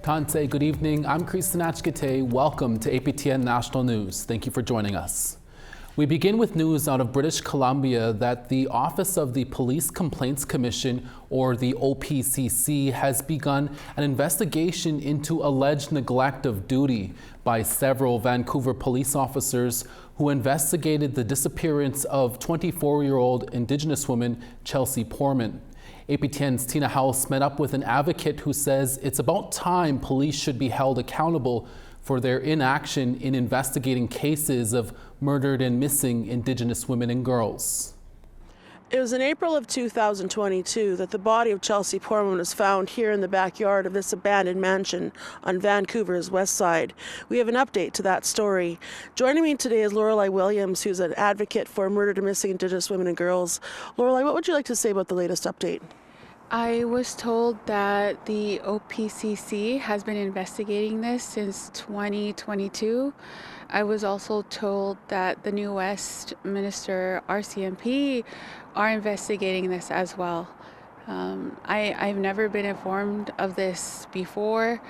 Tante, good evening. I'm Kristinach Gite. Welcome to APTN National News. Thank you for joining us. We begin with news out of British Columbia that the Office of the Police Complaints Commission, or the OPCC, has begun an investigation into alleged neglect of duty by several Vancouver police officers who investigated the disappearance of 24-year-old Indigenous woman Chelsea Porman. APTN's Tina House met up with an advocate who says it's about time police should be held accountable for their inaction in investigating cases of murdered and missing Indigenous women and girls. It was in April of 2022 that the body of Chelsea Porman was found here in the backyard of this abandoned mansion on Vancouver's west side. We have an update to that story. Joining me today is Lorelei Williams, who's an advocate for murdered and missing Indigenous women and girls. Lorelei, what would you like to say about the latest update? I was told that the OPCC has been investigating this since 2022. I was also told that the New West Minister, RCMP, are investigating this as well. I've never been informed of this before.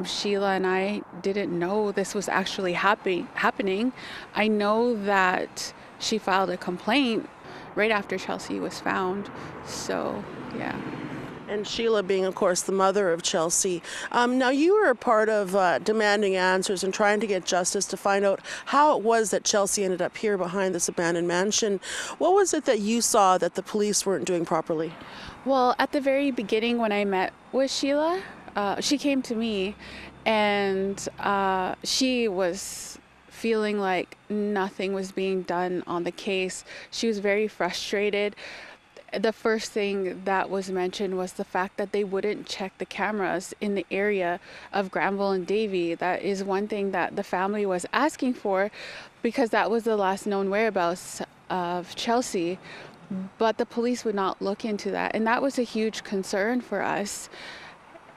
Sheila and I didn't know this was actually happening. I know that she filed a complaint right after Chelsea was found, so yeah. And Sheila being, of course, the mother of Chelsea. Now, you were a part of demanding answers and trying to get justice to find out how it was that Chelsea ended up here behind this abandoned mansion. What was it that you saw that the police weren't doing properly? Well, at the very beginning when I met with Sheila, she came to me and she was feeling like nothing was being done on the case. She was very frustrated. The first thing that was mentioned was the fact that they wouldn't check the cameras in the area of Granville and Davie. That is one thing that the family was asking for because that was the last known whereabouts of Chelsea. But the police would not look into that. And that was a huge concern for us.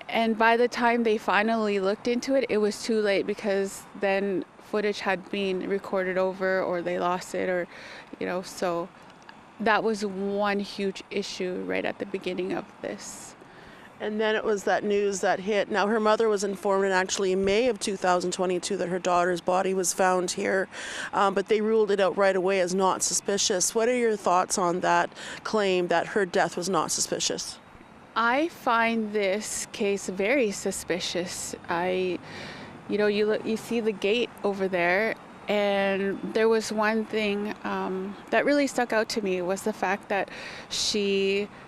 And by the time they finally looked into it, it was too late because then footage had been recorded over or they lost it or, so that was one huge issue right at the beginning of this. And then it was that news that hit. Now, her mother was informed actually in May of 2022 that her daughter's body was found here, but they ruled it out right away as not suspicious. What are your thoughts on that claim that her death was not suspicious? I find this case very suspicious. You see the gate over there, and there was one thing that really stuck out to me was the fact that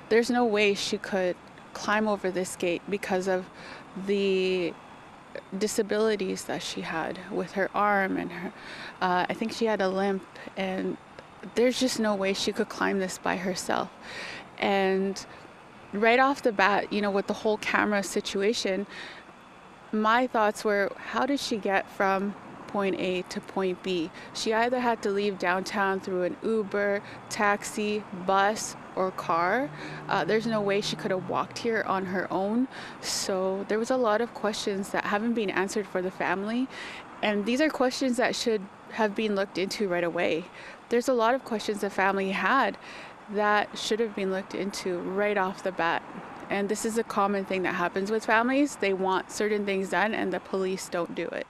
there's no way she could climb over this gate because of the disabilities that she had with her arm and her, I think she had a limp, and there's just no way she could climb this by herself. And right off the bat, with the whole camera situation, my thoughts were, how did she get from point A to point B? She either had to leave downtown through an Uber, taxi, bus, or car. There's no way she could have walked here on her own. So there was a lot of questions that haven't been answered for the family. And these are questions that should have been looked into right away. There's a lot of questions the family had that should have been looked into right off the bat. And this is a common thing that happens with families. They want certain things done and the police don't do it.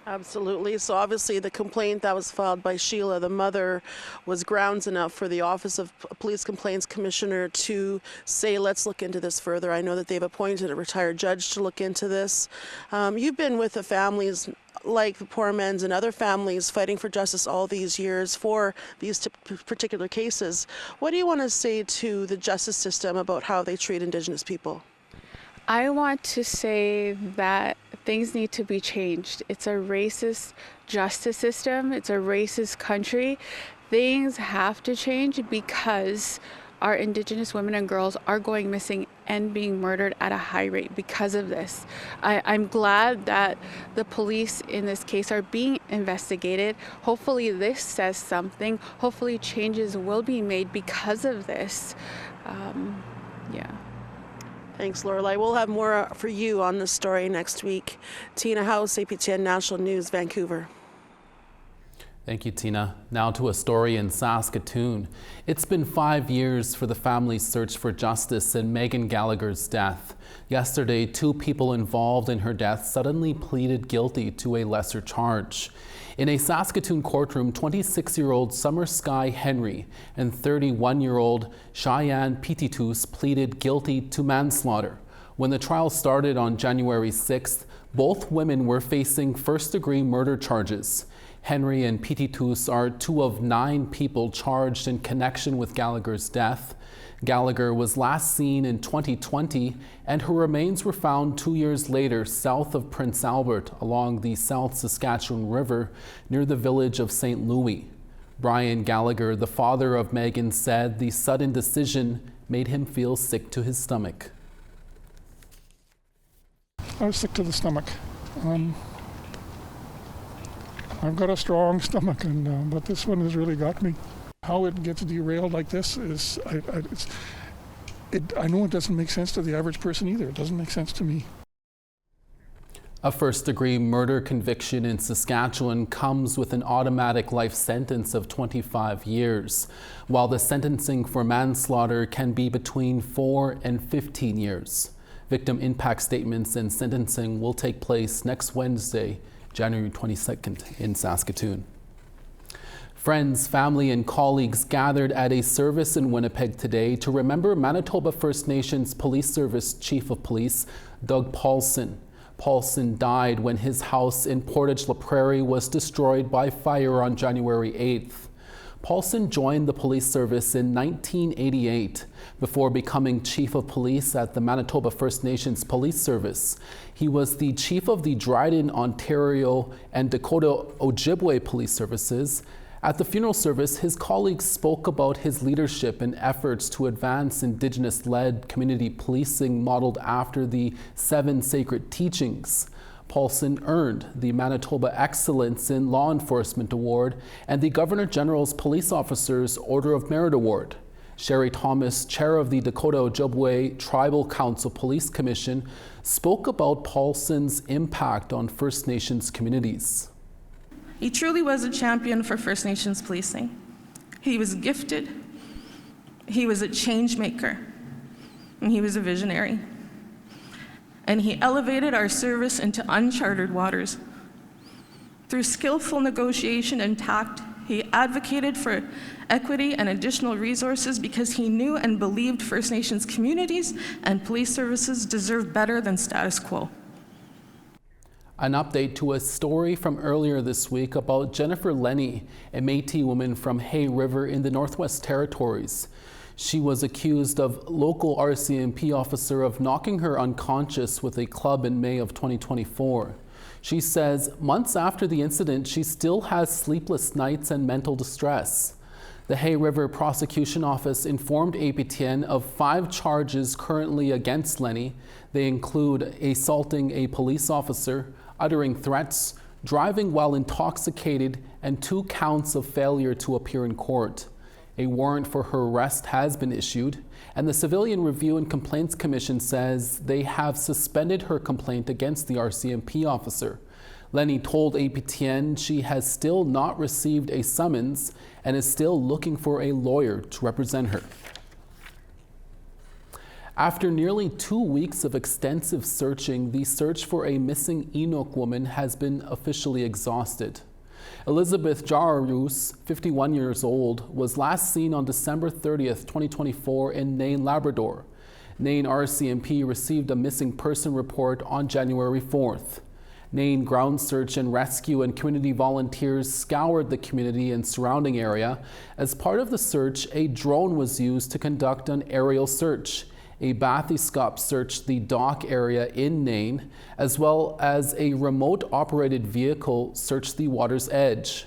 Absolutely. So obviously the complaint that was filed by Sheila, the mother, was grounds enough for the Office of Police Complaints Commissioner to say, let's look into this further. I know that they've appointed a retired judge to look into this. You've been with the families like the Pormans and other families fighting for justice all these years for these particular cases. What do you want to say to the justice system about how they treat Indigenous people? I want to say that things need to be changed. It's a racist justice system. It's a racist country. Things have to change because our Indigenous women and girls are going missing and being murdered at a high rate because of this. I'm glad that the police in this case are being investigated. Hopefully this says something. Hopefully changes will be made because of this. Yeah. Thanks, Lorelei. We'll have more for you on this story next week. Tina House, APTN National News, Vancouver. Thank you, Tina. Now to a story in Saskatoon. It's been 5 years for the family's search for justice in Megan Gallagher's death. Yesterday, 2 people involved in her death suddenly pleaded guilty to a lesser charge. In a Saskatoon courtroom, 26-year-old Summer Sky Henry and 31-year-old Cheyenne Petitus pleaded guilty to manslaughter. When the trial started on January 6th, both women were facing first-degree murder charges. Henry and Petitus are 2 of 9 people charged in connection with Gallagher's death. Gallagher was last seen in 2020, and her remains were found 2 years later south of Prince Albert along the South Saskatchewan River near the village of St. Louis. Brian Gallagher, the father of Megan, said the sudden decision made him feel sick to his stomach. I was sick to the stomach. I've got a strong stomach, but this one has really got me. How it gets derailed like this is, I know it doesn't make sense to the average person either. It doesn't make sense to me. A first-degree murder conviction in Saskatchewan comes with an automatic life sentence of 25 years, while the sentencing for manslaughter can be between 4 and 15 years. Victim impact statements and sentencing will take place next Wednesday, January 22nd in Saskatoon. Friends, family, and colleagues gathered at a service in Winnipeg today to remember Manitoba First Nations Police Service Chief of Police, Doug Paulson. Paulson died when his house in Portage-la Prairie was destroyed by fire on January 8th. Paulson joined the police service in 1988 before becoming Chief of Police at the Manitoba First Nations Police Service. He was the Chief of the Dryden, Ontario, and Dakota Ojibwe Police Services. At the funeral service, his colleagues spoke about his leadership and efforts to advance Indigenous-led community policing modeled after the 7 sacred teachings. Paulson earned the Manitoba Excellence in Law Enforcement Award and the Governor-General's Police Officers Order of Merit Award. Sherry Thomas, chair of the Dakota Ojibwe Tribal Council Police Commission, spoke about Paulson's impact on First Nations communities. He truly was a champion for First Nations policing. He was gifted, he was a change maker, and he was a visionary. And he elevated our service into uncharted waters. Through skillful negotiation and tact, he advocated for equity and additional resources because he knew and believed First Nations communities and police services deserve better than status quo. An update to a story from earlier this week about Jennifer Lenny, a Métis woman from Hay River in the Northwest Territories. She was accused of local RCMP officer of knocking her unconscious with a club in May of 2024. She says months after the incident, she still has sleepless nights and mental distress. The Hay River Prosecution Office informed APTN of 5 charges currently against Lenny. They include assaulting a police officer, uttering threats, driving while intoxicated, and 2 counts of failure to appear in court. A warrant for her arrest has been issued, and the Civilian Review and Complaints Commission says they have suspended her complaint against the RCMP officer. Lenny told APTN she has still not received a summons and is still looking for a lawyer to represent her. After nearly 2 weeks of extensive searching, the search for a missing Inuk woman has been officially exhausted. Elizabeth Jarus, 51 years old, was last seen on December 30th, 2024 in Nain, Labrador. Nain RCMP received a missing person report on January 4th. Nain Ground Search and Rescue and community volunteers scoured the community and surrounding area. As part of the search, a drone was used to conduct an aerial search. A bathyscope searched the dock area in Nain, as well as a remote-operated vehicle searched the water's edge.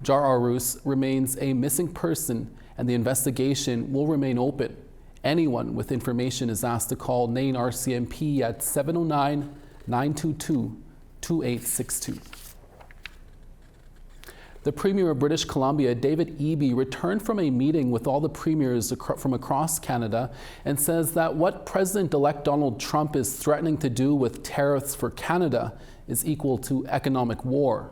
Jarus remains a missing person, and the investigation will remain open. Anyone with information is asked to call Nain RCMP at 709-922-2862. The Premier of British Columbia, David Eby, returned from a meeting with all the premiers from across Canada and says that what President-elect Donald Trump is threatening to do with tariffs for Canada is equal to economic war.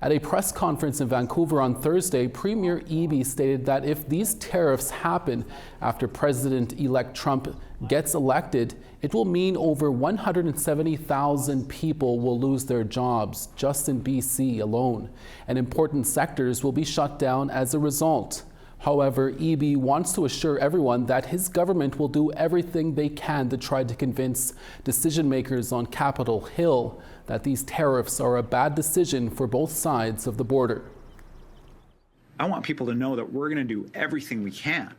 At a press conference in Vancouver on Thursday, Premier Eby stated that if these tariffs happen after President-elect Trump gets elected, it will mean over 170,000 people will lose their jobs just in BC alone, and important sectors will be shut down as a result. However, Eby wants to assure everyone that his government will do everything they can to try to convince decision makers on Capitol Hill that these tariffs are a bad decision for both sides of the border. I want people to know that we're going to do everything we can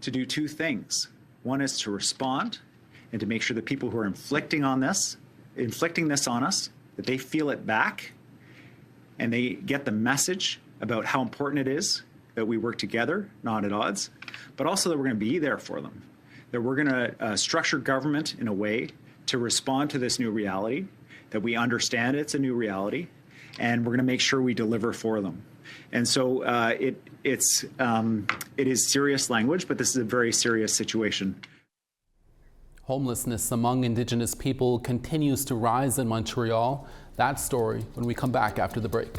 to do two things. One is to respond and to make sure that people who are inflicting this on us, that they feel it back and they get the message about how important it is that we work together, not at odds, but also that we're going to be there for them, that we're going to structure government in a way to respond to this new reality, that we understand it's a new reality, and we're going to make sure we deliver for them. And so it is serious language, but this is a very serious situation. Homelessness among Indigenous people continues to rise in Montreal. That story when we come back after the break.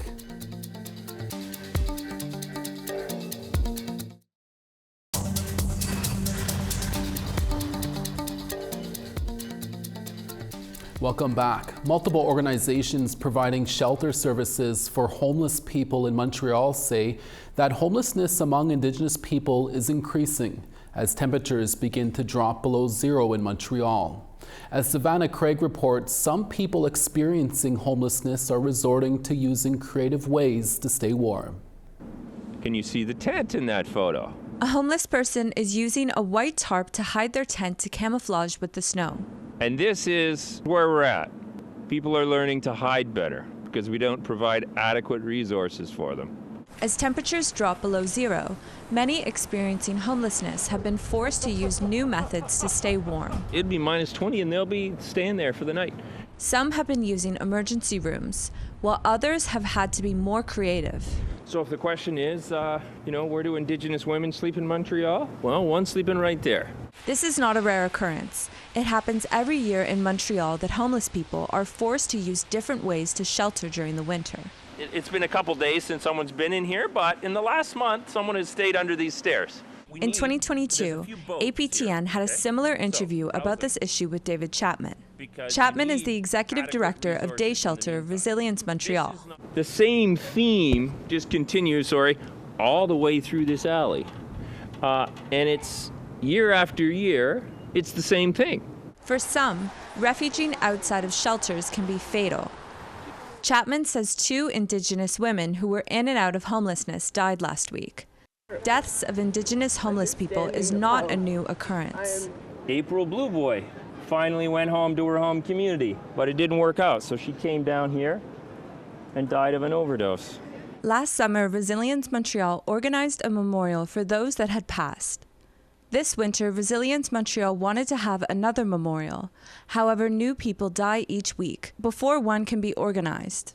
Welcome back. Multiple organizations providing shelter services for homeless people in Montreal say that homelessness among Indigenous people is increasing as temperatures begin to drop below zero in Montreal. As Savannah Craig reports, some people experiencing homelessness are resorting to using creative ways to stay warm. Can you see the tent in that photo? A homeless person is using a white tarp to hide their tent to camouflage with the snow. And this is where we're at. People are learning to hide better because we don't provide adequate resources for them. As temperatures drop below zero, many experiencing homelessness have been forced to use new methods to stay warm. It'd be minus 20 and they'll be staying there for the night. Some have been using emergency rooms, while others have had to be more creative. So if the question is, where do Indigenous women sleep in Montreal? Well, one's sleeping right there. This is not a rare occurrence. It happens every year in Montreal that homeless people are forced to use different ways to shelter during the winter. It's been a couple days since someone's been in here, but in the last month, someone has stayed under these stairs. In 2022, APTN had a similar interview about this issue with David Chapman. Chapman is the executive director of day shelter Resilience Montreal. The same theme just continues, all the way through this alley. And it's year after year, it's the same thing. For some, refuging outside of shelters can be fatal. Chapman says 2 Indigenous women who were in and out of homelessness died last week. Deaths of Indigenous homeless people is not a new occurrence. April Blue Boy finally went home to her home community, but it didn't work out, so she came down here and died of an overdose. Last summer, Resilience Montreal organized a memorial for those that had passed. This winter, Resilience Montreal wanted to have another memorial. However, new people die each week before one can be organized.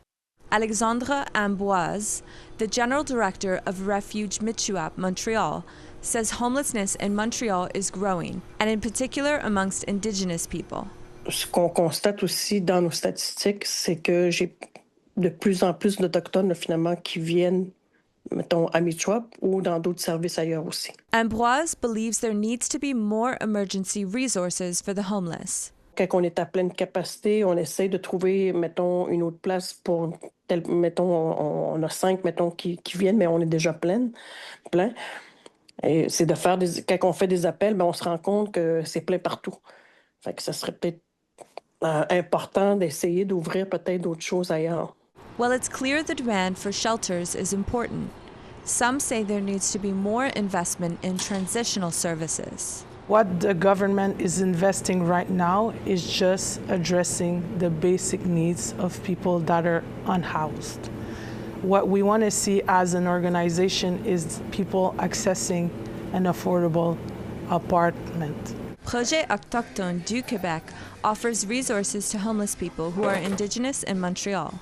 Alexandre Amboise, the general director of Refuge Michuap Montreal, says homelessness in Montreal is growing, and in particular amongst Indigenous people. Ce qu'on constate aussi dans nos statistiques, c'est que j'ai de plus en plus d'Autochtones finalement qui viennent, mettons, à Michuap ou dans d'autres services ailleurs aussi. Ambroise believes there needs to be more emergency resources for the homeless. Quand on est à pleine capacité, on essaie de trouver, mettons, une autre place pour, mettons, on a 5, mettons, qui viennent, mais on est déjà plein. Et c'est de faire quand on fait des appels, on se rend compte que c'est plein partout. Fait que ça serait peut-être important d'essayer d'ouvrir peut-être d'autres choses ailleurs. While it's clear the demand for shelters is important, some say there needs to be more investment in transitional services. What the government is investing right now is just addressing the basic needs of people that are unhoused. What we want to see as an organization is people accessing an affordable apartment. Projet Autochtone du Québec offers resources to homeless people who are Indigenous in Montreal.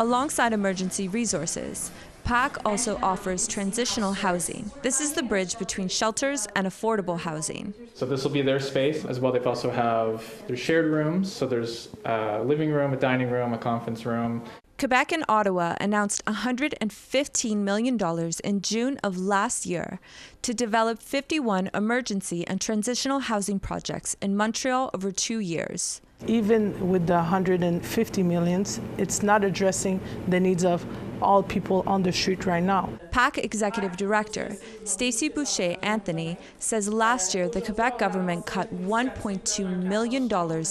Alongside emergency resources, PAC also offers transitional housing. This is the bridge between shelters and affordable housing. So this will be their space as well. They also have their shared rooms. So there's a living room, a dining room, a conference room. Quebec and Ottawa announced $115 million in June of last year to develop 51 emergency and transitional housing projects in Montreal over 2 years. Even with the 150 millions, it's not addressing the needs of all people on the street right now. PAC Executive Director Stacey Boucher Anthony says last year the Quebec government cut $1.2 million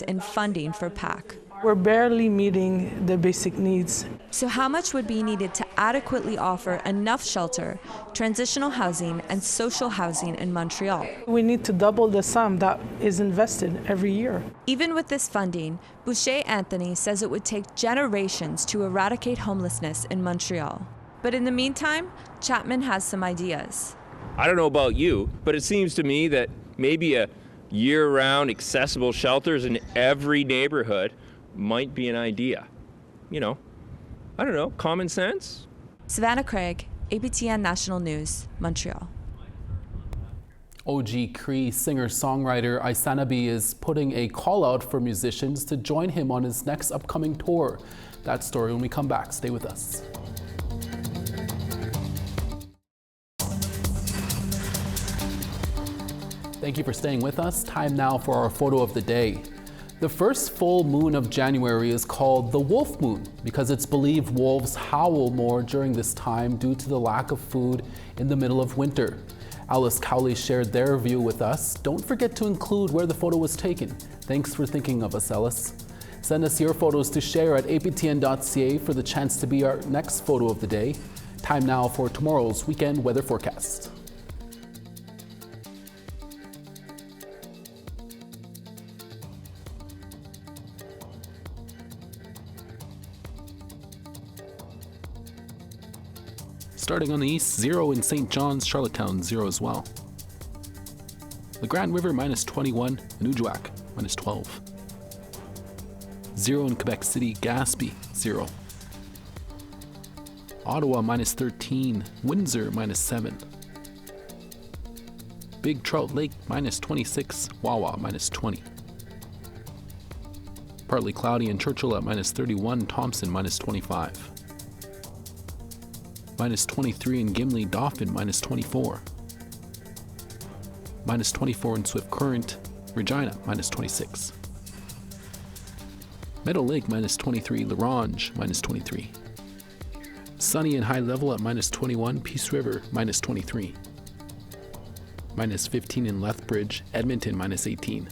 in funding for PAC. We're barely meeting the basic needs. So how much would be needed to adequately offer enough shelter, transitional housing, and social housing in Montreal? We need to double the sum that is invested every year. Even with this funding, Boucher Anthony says it would take generations to eradicate homelessness in Montreal. But in the meantime, Chapman has some ideas. I don't know about you, but it seems to me that maybe a year-round accessible shelters in every neighborhood might be an idea. You know, I don't know, common sense? Savannah Craig, APTN National News, Montreal. OG Cree singer-songwriter Aysanabee is putting a call out for musicians to join him on his next upcoming tour. That story when we come back. Stay with us. Thank you for staying with us. Time now for our photo of the day. The first full moon of January is called the wolf moon because it's believed wolves howl more during this time due to the lack of food in the middle of winter. Alice Cowley shared their view with us. Don't forget to include where the photo was taken. Thanks for thinking of us, Alice. Send us your photos to share at aptn.ca for the chance to be our next photo of the day. Time now for tomorrow's weekend weather forecast. Starting on the east, 0 in St. John's, Charlottetown, 0 as well. The Grand River, -21, Nujuak, -12. 0 in Quebec City, Gaspé, 0. Ottawa, -13, Windsor, -7. Big Trout Lake, -26, Wawa, -20. Partly cloudy in Churchill at -31, Thompson, -25. -23 in Gimli, Dauphin, -24. -24 in Swift Current, Regina, -26. Meadow Lake, -23, La Ronge, -23. Sunny and high level at -21, Peace River, -23. -15 in Lethbridge, Edmonton, -18.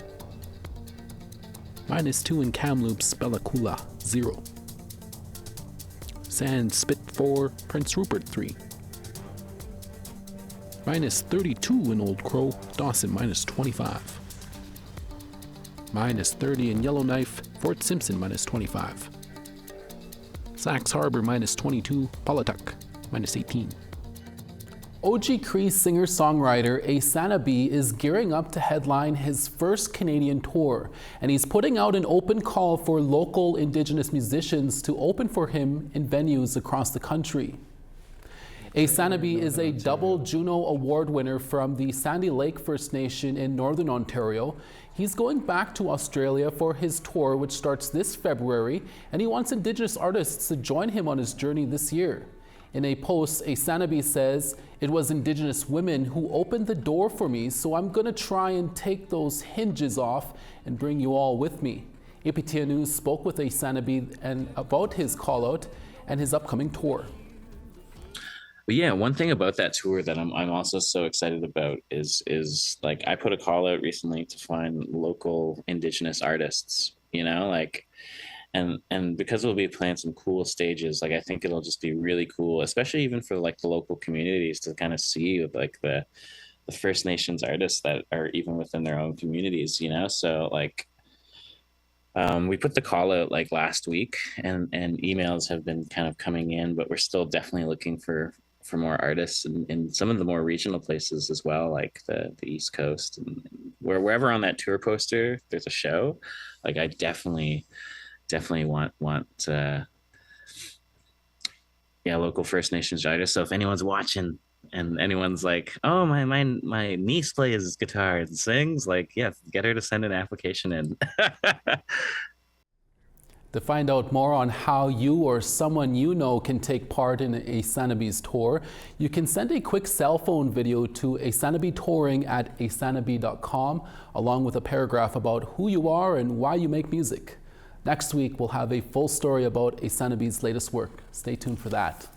-2 in Kamloops, Bella Coola, 0. Sand Spit 4, Prince Rupert 3. -32 in Old Crow, Dawson, -25. -30 in Yellowknife, Fort Simpson, -25. Sax Harbor, -22, Paulatuk, -18. OG Cree singer-songwriter Aysanabee is gearing up to headline his first Canadian tour, and he's putting out an open call for local Indigenous musicians to open for him in venues across the country. Aysanabee is a double Juno Award winner from the Sandy Lake First Nation in Northern Ontario. He's going back to Australia for his tour, which starts this February, and he wants Indigenous artists to join him on his journey this year. In a post, Aysanabee says, "It was Indigenous women who opened the door for me, so I'm gonna try and take those hinges off and bring you all with me." APTN News spoke with Aysanabee and about his call out and his upcoming tour. But yeah, one thing about that tour that I'm also so excited about is like I put a call out recently to find local Indigenous artists, you know, like, and because we'll be playing some cool stages, like I think it'll just be really cool, especially even for like the local communities to kind of see like the First Nations artists that are even within their own communities, you know. So like we put the call out like last week, and emails have been kind of coming in, but we're still definitely looking for more artists in some of the more regional places as well, like the East Coast, and wherever on that tour poster there's a show. Like I definitely want local First Nations artists. So if anyone's watching and anyone's like, oh, my niece plays guitar and sings, like, yeah, get her to send an application in. To find out more on how you or someone you know can take part in Aysanabee's tour, you can send a quick cell phone video to aysanabee@aysanabee.com along with a paragraph about who you are and why you make music. Next week, we'll have a full story about Aysanabee's latest work. Stay tuned for that.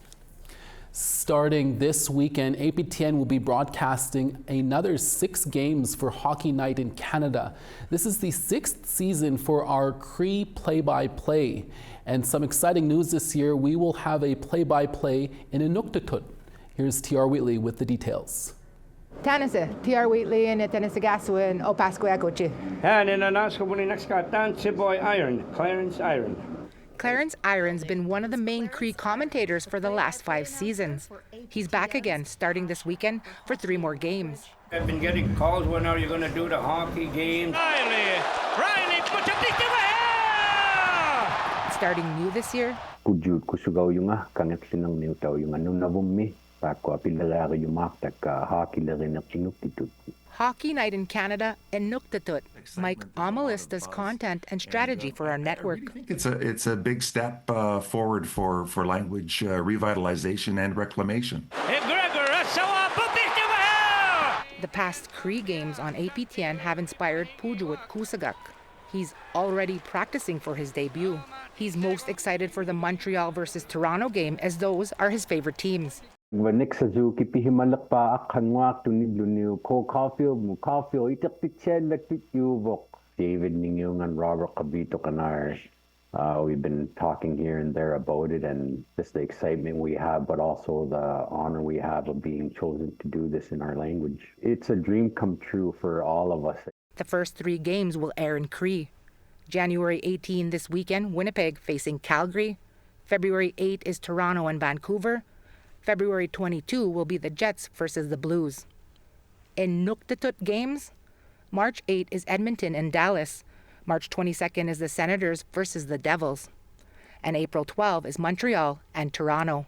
Starting this weekend, APTN will be broadcasting another 6 games for Hockey Night in Canada. This is the 6th season for our Cree play-by-play. And some exciting news this year, we will have a play-by-play in Inuktitut. Here's TR Wheatley with the details. Tanasa, TR Wheatley and Tanasagasu o Pascuacochi. And in Anaska, when next got down, Tiboy Iron, Clarence Iron. Clarence Iron's been one of the main Cree commentators for the last 5 seasons. He's back again, starting this weekend for 3 more games. I've been getting calls, when are you going to do the hockey games? Riley, put your feet in the air! Starting new this year, Kujud kusugaw yung connection ng niutaw yung nunavumi pakwa pilaga yung maktak hockey la rin Inuktitut. Hockey Night in Canada and Inuktitut. Mike Omelis does content and strategy for our network. I think it's a big step forward for language revitalization and reclamation. The past Cree games on APTN have inspired Pujuut Kusagak. He's already practicing for his debut. He's most excited for the Montreal versus Toronto game, as those are his favorite teams. Wanik sa zoo kipihimalak pa akhanwak tunidluniw ko Caulfield itak pitchen latit yuvok David Ningyong and Robert Kabito Kanar. We've been talking here and there about it and just the excitement we have, but also the honor we have of being chosen to do this in our language. It's a dream come true for all of us. The first 3 games will air in Cree. January 18 this weekend, Winnipeg facing Calgary. February 8 is Toronto and Vancouver. February 22 will be the Jets versus the Blues. In Inuktitut games, March 8 is Edmonton and Dallas. March 22nd is the Senators versus the Devils. And April 12 is Montreal and Toronto.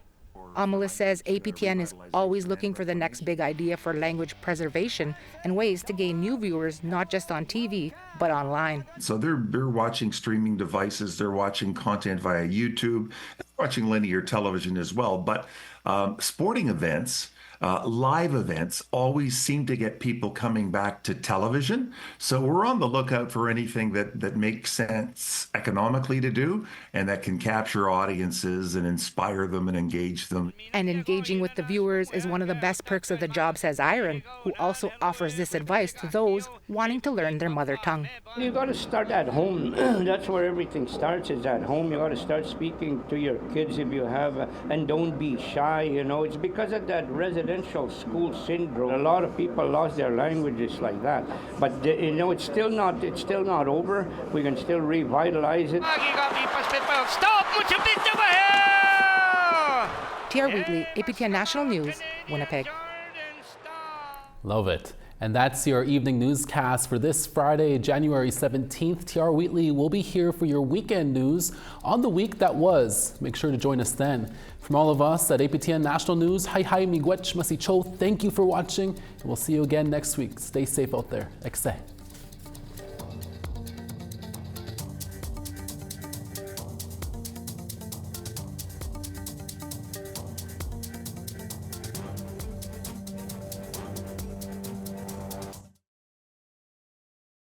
Omelis says APTN is always looking for the next big idea for language preservation and ways to gain new viewers, not just on TV, but online. So they're watching streaming devices, they're watching content via YouTube, watching linear television as well. But sporting events, live events always seem to get people coming back to television. So we're on the lookout for anything that makes sense economically to do and that can capture audiences and inspire them and engage them. And engaging with the viewers is one of the best perks of the job, says Iron, who also offers this advice to those wanting to learn their mother tongue. You got to start at home. That's where everything starts, is at home. You got to start speaking to your kids if you have, and don't be shy, you know. It's because of that residential school syndrome. A lot of people lost their languages like that. But you know, it's still not over. We can still revitalize it. Stop! TR Wheatley, APTN National News, Winnipeg. Love it. And that's your evening newscast for this Friday, January 17th. TR Wheatley will be here for your weekend news on the week that was. Make sure to join us then. From all of us at APTN National News, hi miigwech masicho, thank you for watching, and we'll see you again next week. Stay safe out there. Ekse.